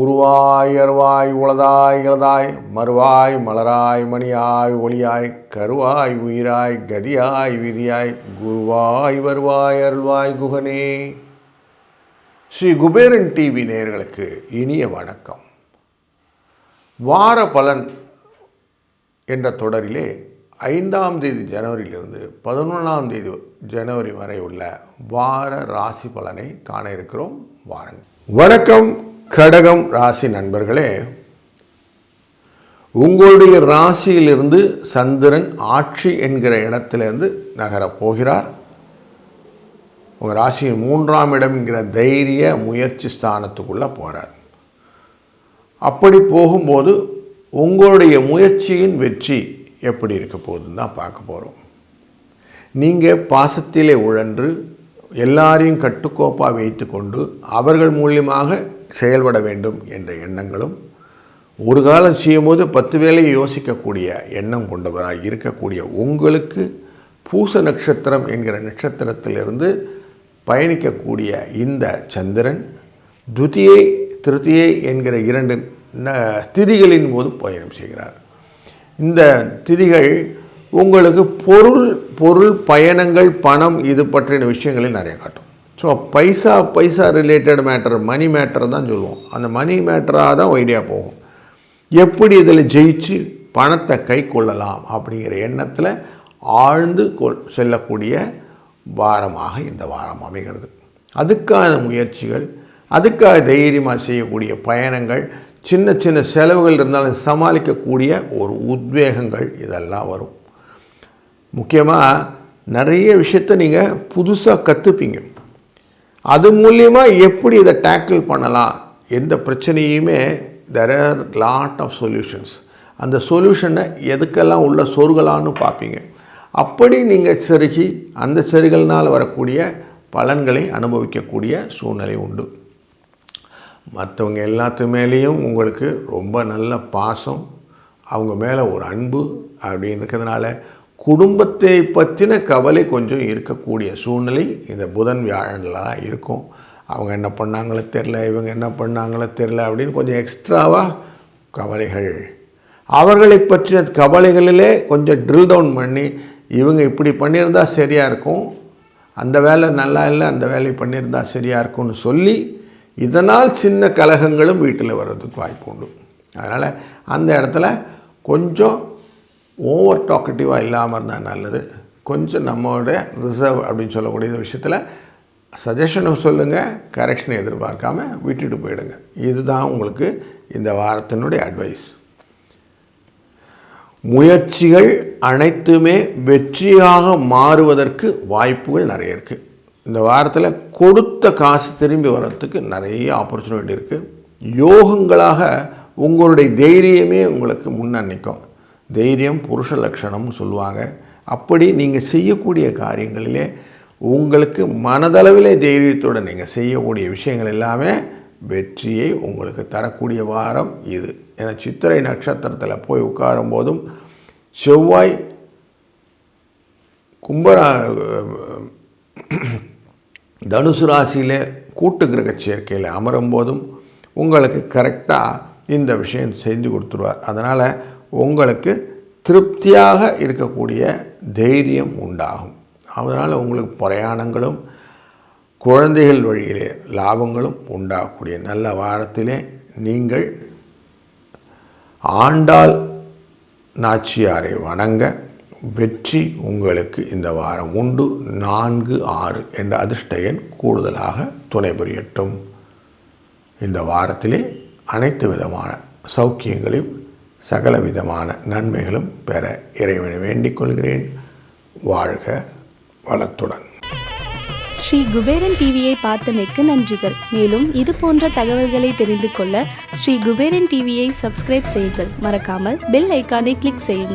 உருவாய் அருவாய் உளதாய் இளதாய் மறுவாய் மலராய் மணியாய் ஒளியாய் கருவாய் உயிராய் கதியாய் விதியாய் குருவாய் வருவாய் அருள்வாய் குகனே. ஸ்ரீ குபேரன் டிவி நேயர்களுக்கு இனிய வணக்கம். வார பலன் என்ற தொடரிலே 5ஆம் தேதி ஜனவரியிலிருந்து 11ஆம் தேதி ஜனவரி வரை உள்ள வார ராசி பலனை காண இருக்கிறோம். வாருங்கள். வணக்கம் கடகம் ராசி நண்பர்களே, உங்களுடைய ராசியிலிருந்து சந்திரன் ஆட்சி என்கிற இடத்திலிருந்து நகரப் போகிறார். உங்கள் ராசியின் 3ஆம் இடம் என்கிற தைரிய முயற்சி ஸ்தானத்துக்குள்ளே போகிறார். அப்படி போகும்போது உங்களுடைய முயற்சியின் வெற்றி எப்படி இருக்க போகுதுன்னு தான் பார்க்க போகிறோம். நீங்கள் பாசத்திலே உழன்று எல்லாரையும் கட்டுக்கோப்பாக வைத்து கொண்டு அவர்கள் மூலியமாக செயல்பட வேண்டும் என்ற எண்ணங்களும், ஒரு காலம் செய்யும்போது 10 வேளையை யோசிக்கக்கூடிய எண்ணம் கொண்டவராக இருக்கக்கூடிய உங்களுக்கு பூச நட்சத்திரம் என்கிற நட்சத்திரத்திலிருந்து பயணிக்கக்கூடிய இந்த சந்திரன் துதியை திருத்தியை என்கிற 2 திதிகளின் போது பயணம் செய்கிறார். இந்த திதிகள் உங்களுக்கு பொருள் பயணங்கள், பணம் இது பற்றின விஷயங்களில் நிறைய காட்டும். ஸோ பைசா ரிலேட்டட் மேட்டர், மணி மேட்டர் தான் சொல்லுவோம். அந்த மணி மேட்டராக தான் ஐடியா போகும். எப்படி இதில் ஜெயிச்சு பணத்தை கை கொள்ளலாம் அப்படிங்கிற எண்ணத்தில் ஆழ்ந்து செல்லக்கூடிய வாரமாக இந்த வாரம் அமைகிறது. அதுக்கான முயற்சிகள், அதுக்காக தைரியமாக செய்யக்கூடிய பயணங்கள், சின்ன சின்ன செலவுகள் இருந்தாலும் சமாளிக்கக்கூடிய ஒரு உத்வேகங்கள் இதெல்லாம் வரும். முக்கியமாக நிறைய விஷயத்தை நீங்கள் புதுசாக கற்றுப்பீங்க. அது மூலியமாக எப்படி இதை டேக்கிள் பண்ணலாம், எந்த பிரச்சனையுமே there are lot of solutions. அந்த சொல்யூஷனை எதுக்கெல்லாம் உள்ள சொருகலான்னு பார்ப்பீங்க. அப்படி நீங்கள் செருகி அந்த செருகல்னால் வரக்கூடிய பலன்களை அனுபவிக்கக்கூடிய சூழ்நிலை உண்டு. மற்றவங்க எல்லாத்து மேலேயும் உங்களுக்கு ரொம்ப நல்ல பாசம், அவங்க மேலே ஒரு அன்பு அப்படின்னு இருக்கிறதுனால குடும்பத்தை பற்றின கவலை கொஞ்சம் இருக்கக்கூடிய சூழ்நிலை இந்த புதன் வியாழன்லாம் இருக்கும். அவங்க என்ன பண்ணாங்களோ தெரில, இவங்க என்ன பண்ணாங்களோ தெரில அப்படின்னு கொஞ்சம் எக்ஸ்ட்ராவாக கவலைகள், அவர்களை பற்றின கவலைகளிலே கொஞ்சம் ட்ரில் டவுன் பண்ணி இவங்க இப்படி பண்ணியிருந்தால் சரியாக இருக்கும், அந்த வேலை நல்லா இல்லை, அந்த வேலையை பண்ணியிருந்தால் சரியாக இருக்கும்னு சொல்லி இதனால் சின்ன கலகங்களும் வீட்டில் வர்றதுக்கு வாய்ப்பு உண்டு. அதனால் அந்த இடத்துல கொஞ்சம் ஓவர் டாக்கட்டிவாக இல்லாமல் இருந்தால் நல்லது. கொஞ்சம் நம்மளோட ரிசர்வ் அப்படின்னு சொல்லக்கூடிய விஷயத்தில் சஜஷனும் சொல்லுங்கள், கரெக்ஷனை எதிர்பார்க்காம விட்டுட்டு போயிடுங்க. இதுதான் உங்களுக்கு இந்த வாரத்தினுடைய அட்வைஸ். முயற்சிகள் அனைத்துமே வெற்றியாக மாறுவதற்கு வாய்ப்புகள் நிறைய இருக்குது. இந்த வாரத்தில் கொடுத்த காசு திரும்பி வர்றதுக்கு நிறைய ஆப்பர்ச்சுனிட்டி இருக்குது. யோகங்களாக உங்களுடைய தைரியமே உங்களுக்கு முன்னணிக்கும். தைரியம் புருஷ லட்சணம்னு சொல்லுவாங்க. அப்படி நீங்கள் செய்யக்கூடிய காரியங்களிலே உங்களுக்கு மனதளவிலே தைரியத்தோடு நீங்கள் செய்யக்கூடிய விஷயங்கள் எல்லாமே வெற்றியை உங்களுக்கு தரக்கூடிய வாரம் இது. ஏன்னா சித்திரை நட்சத்திரத்தில் போய் உட்காரும் போதும், செவ்வாய் தனுசு ராசியில் கூட்டு கிரக சேர்க்கையில் அமரும் போதும் உங்களுக்கு கரெக்டாக இந்த விஷயம் செஞ்சு கொடுத்துருவார். அதனால் உங்களுக்கு திருப்தியாக இருக்கக்கூடிய தைரியம் உண்டாகும். அதனால் உங்களுக்கு பிரயாணங்களும் குழந்தைகள் வழியிலே லாபங்களும் உண்டாகக்கூடிய நல்ல வாரத்திலே நீங்கள் ஆண்டாள் நாச்சியாரை வணங்க வெற்றி உங்களுக்கு இந்த வாரம் உண்டு. 4, 6 என்ற அதிர்ஷ்ட எண் கூடுதலாக துணை புரியட்டும். இந்த வாரத்திலே அனைத்து விதமான சௌக்கியங்களையும் சகல விதமான நன்மைகளும் பெற இறைவனை வேண்டிக் கொள்கிறேன். வாழ்க வளத்துடன். ஸ்ரீ குபேரன் டிவியை பார்த்தமைக்கு நன்றிகள். மேலும் இது போன்ற தகவல்களை தெரிந்து கொள்ள ஸ்ரீ குபேரன் டிவியை சப்ஸ்கிரைப் செய்யுங்கள். மறக்காமல் பெல் ஐக்கானை கிளிக் செய்யுங்கள்.